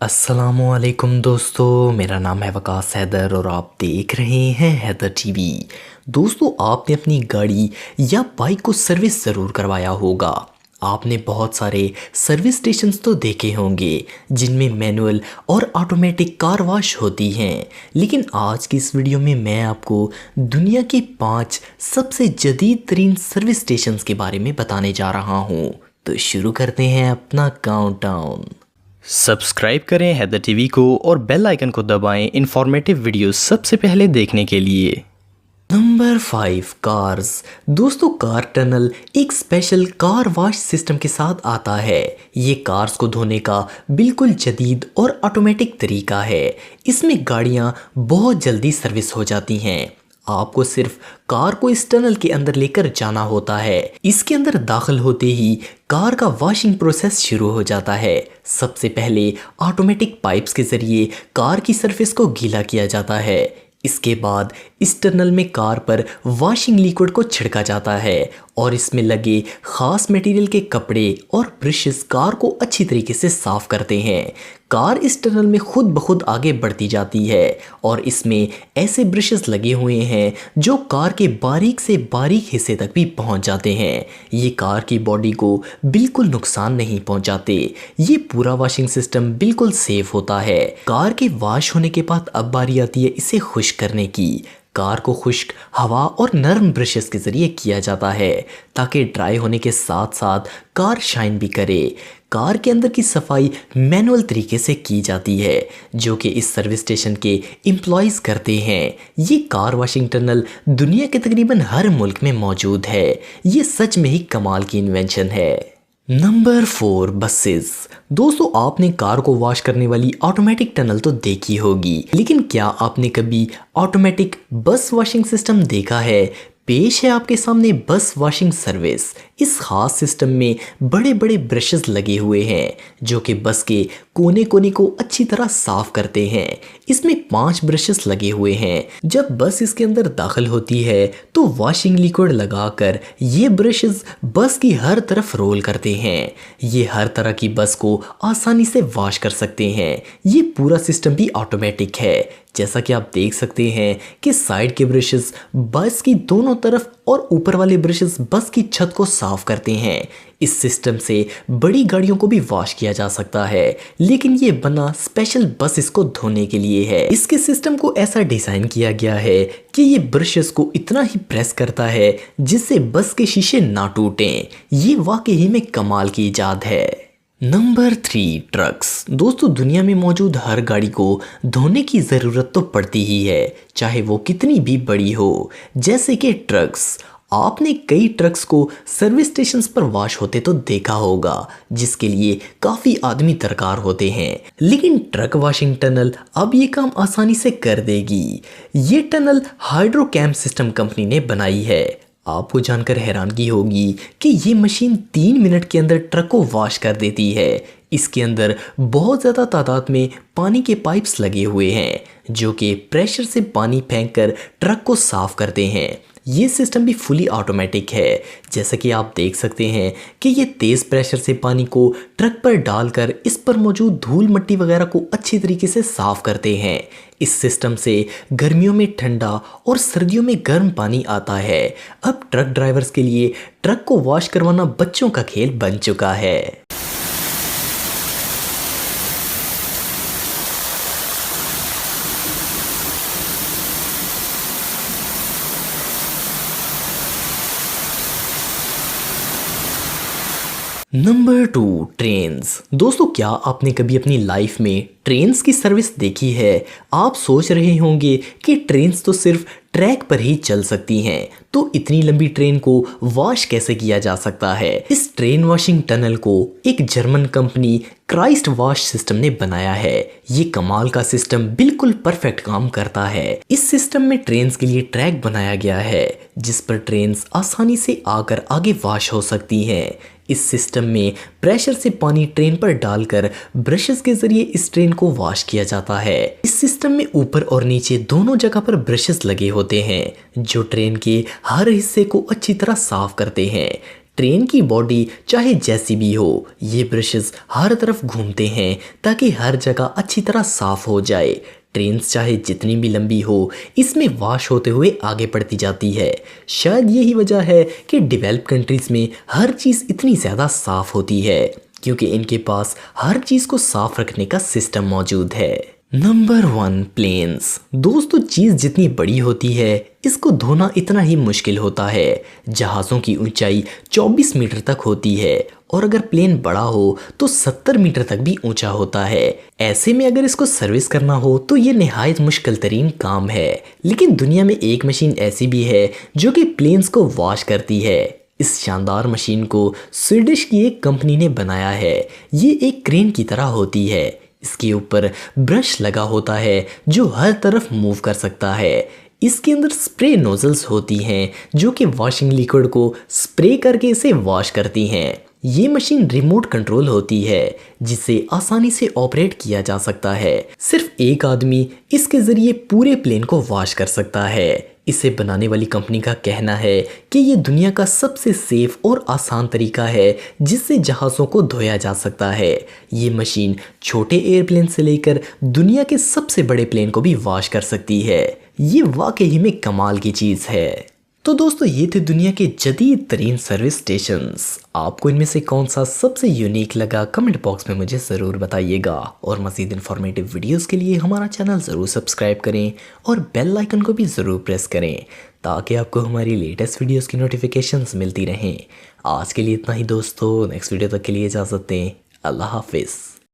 अस्सलामुअलैकुम दोस्तों, मेरा नाम है वकास हैदर और आप देख रहे हैं हैदर टीवी। दोस्तों, आपने अपनी गाड़ी या बाइक को सर्विस ज़रूर करवाया होगा। आपने बहुत सारे सर्विस स्टेशंस तो देखे होंगे जिनमें मैनुअल और ऑटोमेटिक कार वॉश होती हैं, लेकिन आज की इस वीडियो में मैं आपको दुनिया के 5 सबसे जदीद तरीन सर्विस स्टेशंस के बारे में बताने जा रहा हूँ। तो शुरू करते हैं अपना काउंटडाउन। सब्सक्राइब करें हैदर टीवी को और बेल आइकन को दबाएं इंफॉर्मेटिव वीडियोस सबसे पहले देखने के लिए। Number 5, cars. दोस्तों, कार टनल एक स्पेशल कार वॉश सिस्टम के साथ आता है। ये कार्स को धोने का बिल्कुल जदीद और ऑटोमेटिक तरीका है। इसमें गाड़ियां बहुत जल्दी सर्विस हो जाती हैं। आपको सिर्फ कार को इस टनल के अंदर लेकर जाना होता है। इसके अंदर दाखिल होते ही कार का वॉशिंग प्रोसेस शुरू हो जाता है। सबसे पहले ऑटोमेटिक पाइप्स के जरिए कार की सरफेस को गीला किया जाता है। इसके बाद इस टनल में कार पर वॉशिंग लिक्विड को छिड़का जाता है और इसमें लगे ख़ास मटेरियल के कपड़े और ब्रशेस कार को अच्छी तरीके से साफ़ करते हैं। कार इस टनल में खुद ब खुद आगे बढ़ती जाती है और इसमें ऐसे ब्रशेस लगे हुए हैं जो कार के बारीक से बारीक हिस्से तक भी पहुंच जाते हैं। ये कार की बॉडी को बिल्कुल नुकसान नहीं पहुंचाते। ये पूरा वॉशिंग सिस्टम बिल्कुल सेफ होता है। कार के वॉश होने के बाद अब बारी आती है इसे खुश्क करने की। कार को खुश्क हवा और नरम ब्रशेस के ज़रिए किया जाता है ताकि ड्राई होने के साथ साथ कार शाइन भी करे। कार के अंदर की सफाई मैनुअल तरीके से की जाती है जो कि इस सर्विस स्टेशन के एम्प्लॉयज़ करते हैं। ये कार वॉशिंग टनल दुनिया के तकरीबन हर मुल्क में मौजूद है। ये सच में ही कमाल की इन्वेंशन है। Number 4, buses. दोस्तों, आपने कार को वॉश करने वाली ऑटोमेटिक टनल तो देखी होगी, लेकिन क्या आपने कभी ऑटोमेटिक बस वॉशिंग सिस्टम देखा है? पेश है आपके सामने बस वॉशिंग सर्विस। इस खास सिस्टम में बड़े बड़े ब्रशेस लगे हुए हैं जो कि बस के कोने कोने को अच्छी तरह साफ करते हैं। इसमें 5 ब्रशेस लगे हुए हैं। जब बस इसके अंदर दाखिल होती है तो वॉशिंग लिक्विड लगाकर ये ब्रशेस बस की हर तरफ रोल करते हैं। ये हर तरह की बस को आसानी से वॉश कर सकते हैं। ये पूरा सिस्टम भी ऑटोमेटिक है। जैसा कि आप देख सकते हैं कि साइड के ब्रशेस बस की दोनों तरफ और ऊपर वाले ब्रशेस बस की छत को साफ करते हैं। इस सिस्टम से बड़ी गाड़ियों को भी वॉश किया जा सकता है, लेकिन ये बना स्पेशल बस इसको धोने के लिए है। इसके सिस्टम को ऐसा डिज़ाइन किया गया है कि ये ब्रशेस को इतना ही प्रेस करता है जिससे बस के शीशे ना टूटें। ये वाकई में कमाल की इजाद है। Number 3, trucks. दोस्तों, दुनिया में मौजूद हर गाड़ी को धोने की ज़रूरत तो पड़ती ही है, चाहे वो कितनी भी बड़ी हो। जैसे कि ट्रक्स। आपने कई ट्रक्स को सर्विस स्टेशंस पर वॉश होते तो देखा होगा, जिसके लिए काफ़ी आदमी दरकार होते हैं, लेकिन ट्रक वॉशिंग टनल अब ये काम आसानी से कर देगी। ये टनल हाइड्रोकैम सिस्टम कंपनी ने बनाई है। आपको जानकर हैरानगी होगी कि ये मशीन 3 मिनट के अंदर ट्रक को वॉश कर देती है। इसके अंदर बहुत ज़्यादा तादाद में पानी के पाइप्स लगे हुए हैं जो कि प्रेशर से पानी फेंककर ट्रक को साफ करते हैं। ये सिस्टम भी फुली ऑटोमेटिक है। जैसा कि आप देख सकते हैं कि ये तेज़ प्रेशर से पानी को ट्रक पर डालकर इस पर मौजूद धूल मिट्टी वगैरह को अच्छी तरीके से साफ करते हैं। इस सिस्टम से गर्मियों में ठंडा और सर्दियों में गर्म पानी आता है। अब ट्रक ड्राइवर्स के लिए ट्रक को वॉश करवाना बच्चों का खेल बन चुका है। Number 2, trains. दोस्तों, क्या आपने कभी अपनी लाइफ में ट्रेन्स की सर्विस देखी है? आप सोच रहे होंगे कि ट्रेन्स तो सिर्फ ट्रैक पर ही चल सकती हैं, तो इतनी लंबी ट्रेन को वॉश कैसे किया जा सकता है? इस ट्रेन वॉशिंग टनल को एक German company Christ wash system ने बनाया है। ये कमाल का सिस्टम बिल्कुल परफेक्ट काम करता है। इस सिस्टम में ट्रेन्स के लिए ट्रैक बनाया गया है जिस पर ट्रेन्स आसानी से आकर आगे वॉश हो सकती हैं। इस सिस्टम में प्रेशर से पानी ट्रेन पर डालकर ब्रशेस के जरिए इस ट्रेन को वॉश किया जाता है। इस सिस्टम में ऊपर और नीचे दोनों जगह पर ब्रशेस लगे होते हैं जो ट्रेन के हर हिस्से को अच्छी तरह साफ करते हैं। ट्रेन की बॉडी चाहे जैसी भी हो, ये ब्रशेस हर तरफ घूमते हैं ताकि हर जगह अच्छी तरह साफ हो जाए। ट्रेन चाहे जितनी भी लंबी हो, इसमें वॉश होते हुए आगे बढ़ती जाती है। शायद यही वजह है कि डेवलप कंट्रीज में हर चीज़ इतनी ज़्यादा साफ होती है, क्योंकि इनके पास हर चीज़ को साफ रखने का सिस्टम मौजूद है। Number 1, plains. दोस्तों, चीज़ जितनी बड़ी होती है इसको धोना इतना ही मुश्किल होता है। जहाज़ों की ऊंचाई 24 मीटर तक होती है और अगर प्लेन बड़ा हो तो 70 मीटर तक भी ऊंचा होता है। ऐसे में अगर इसको सर्विस करना हो तो ये निहायत मुश्किल तरीन काम है। लेकिन दुनिया में एक मशीन ऐसी भी है जो कि प्लेन्स को वॉश करती है। इस शानदार मशीन को स्वीडिश की एक कंपनी ने बनाया है। ये एक क्रेन की तरह होती है। इसके ऊपर ब्रश लगा होता है जो हर तरफ मूव कर सकता है। इसके अंदर स्प्रे नोजल्स होती हैं जो कि वॉशिंग लिक्विड को स्प्रे करके इसे वॉश करती हैं। ये मशीन रिमोट कंट्रोल होती है जिसे आसानी से ऑपरेट किया जा सकता है। सिर्फ एक आदमी इसके जरिए पूरे प्लेन को वॉश कर सकता है। इसे बनाने वाली कंपनी का कहना है कि ये दुनिया का सबसे सेफ और आसान तरीका है जिससे जहाज़ों को धोया जा सकता है। ये मशीन छोटे एयरप्लेन से लेकर दुनिया के सबसे बड़े प्लेन को भी वॉश कर सकती है। ये वाकई में कमाल की चीज़ है। तो दोस्तों, ये थे दुनिया के जदीद तरीन सर्विस स्टेशंस। आपको इनमें से कौन सा सबसे यूनिक लगा, कमेंट बॉक्स में मुझे ज़रूर बताइएगा। और मज़ीद इन्फॉर्मेटिव वीडियोस के लिए हमारा चैनल ज़रूर सब्सक्राइब करें और बेल आइकन को भी ज़रूर प्रेस करें ताकि आपको हमारी लेटेस्ट वीडियोस की नोटिफिकेशंस मिलती रहें। आज के लिए इतना ही दोस्तों, नेक्स्ट वीडियो तक के लिए इजाज़त दें। अल्लाह हाफिज़।